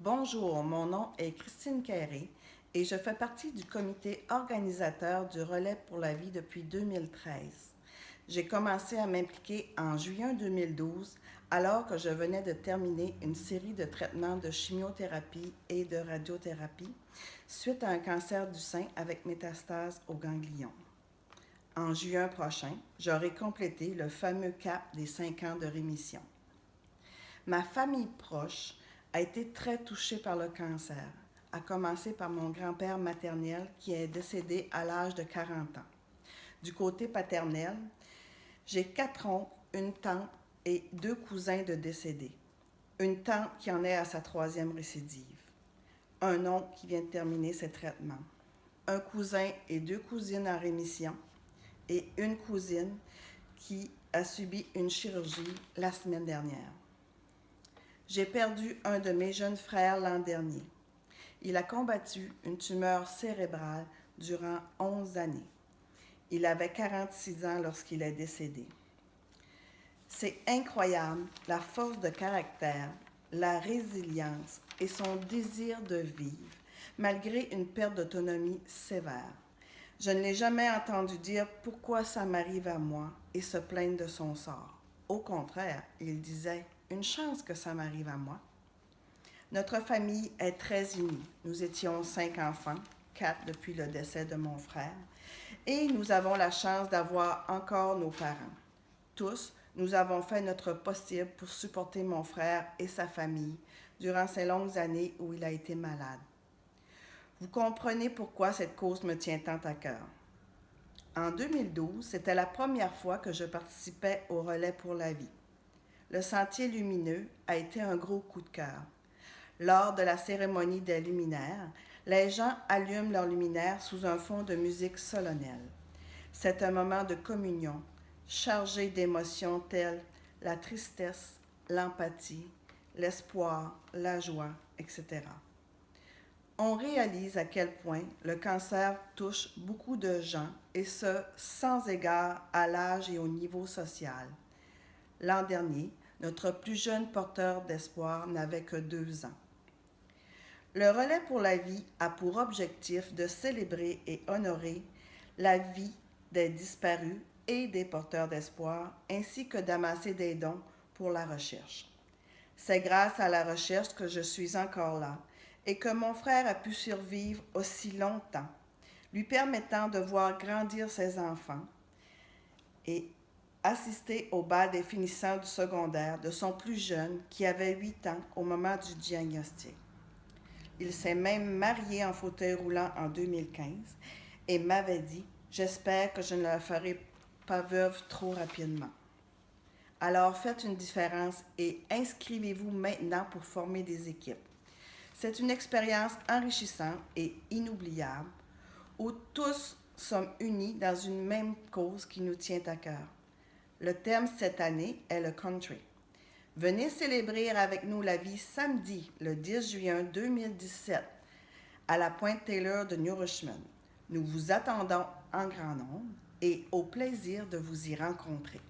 Bonjour, mon nom est Christine Quéré et je fais partie du comité organisateur du Relais pour la vie depuis 2013. J'ai commencé à m'impliquer en juillet 2012 alors que je venais de terminer une série de traitements de chimiothérapie et de radiothérapie suite à un cancer du sein avec métastase au ganglion. En juin prochain, j'aurai complété le fameux cap des 5 ans de rémission. Ma famille proche a été très touchée par le cancer, à commencer par mon grand-père maternel qui est décédé à l'âge de 40 ans. Du côté paternel, j'ai 4 oncles, une tante et 2 cousins de décédés. Une tante qui en est à sa 3e récidive. Un oncle qui vient de terminer ses traitements. Un cousin et 2 cousines en rémission. Et une cousine qui a subi une chirurgie la semaine dernière. J'ai perdu un de mes jeunes frères l'an dernier. Il a combattu une tumeur cérébrale durant 11 années. Il avait 46 ans lorsqu'il est décédé. C'est incroyable la force de caractère, la résilience et son désir de vivre, malgré une perte d'autonomie sévère. Je ne l'ai jamais entendu dire « Pourquoi ça m'arrive à moi ?» et se plaindre de son sort. Au contraire, il disait « Une chance que ça m'arrive à moi ». Notre famille est très unie. Nous étions 5 enfants, 4 depuis le décès de mon frère, et nous avons la chance d'avoir encore nos parents. Tous, nous avons fait notre possible pour supporter mon frère et sa famille durant ces longues années où il a été malade. Vous comprenez pourquoi cette cause me tient tant à cœur. En 2012, c'était la première fois que je participais au Relais pour la vie. Le Sentier lumineux a été un gros coup de cœur. Lors de la cérémonie des luminaires, les gens allument leurs luminaires sous un fond de musique solennelle. C'est un moment de communion, chargé d'émotions telles la tristesse, l'empathie, l'espoir, la joie, etc. On réalise à quel point le cancer touche beaucoup de gens, et ce, sans égard à l'âge et au niveau social. L'an dernier, notre plus jeune porteur d'espoir n'avait que 2 ans. Le Relais pour la vie a pour objectif de célébrer et honorer la vie des disparus et des porteurs d'espoir, ainsi que d'amasser des dons pour la recherche. C'est grâce à la recherche que je suis encore là et que mon frère a pu survivre aussi longtemps, lui permettant de voir grandir ses enfants et assister au bal des finissants du secondaire de son plus jeune qui avait 8 ans au moment du diagnostic. Il s'est même marié en fauteuil roulant en 2015 et m'avait dit « J'espère que je ne la ferai pas veuve trop rapidement ». Alors faites une différence et inscrivez-vous maintenant pour former des équipes. C'est une expérience enrichissante et inoubliable où tous sommes unis dans une même cause qui nous tient à cœur. Le thème cette année est le country. Venez célébrer avec nous la vie samedi, le 10 juin 2017, à la Pointe Taylor de New Richmond. Nous vous attendons en grand nombre et au plaisir de vous y rencontrer.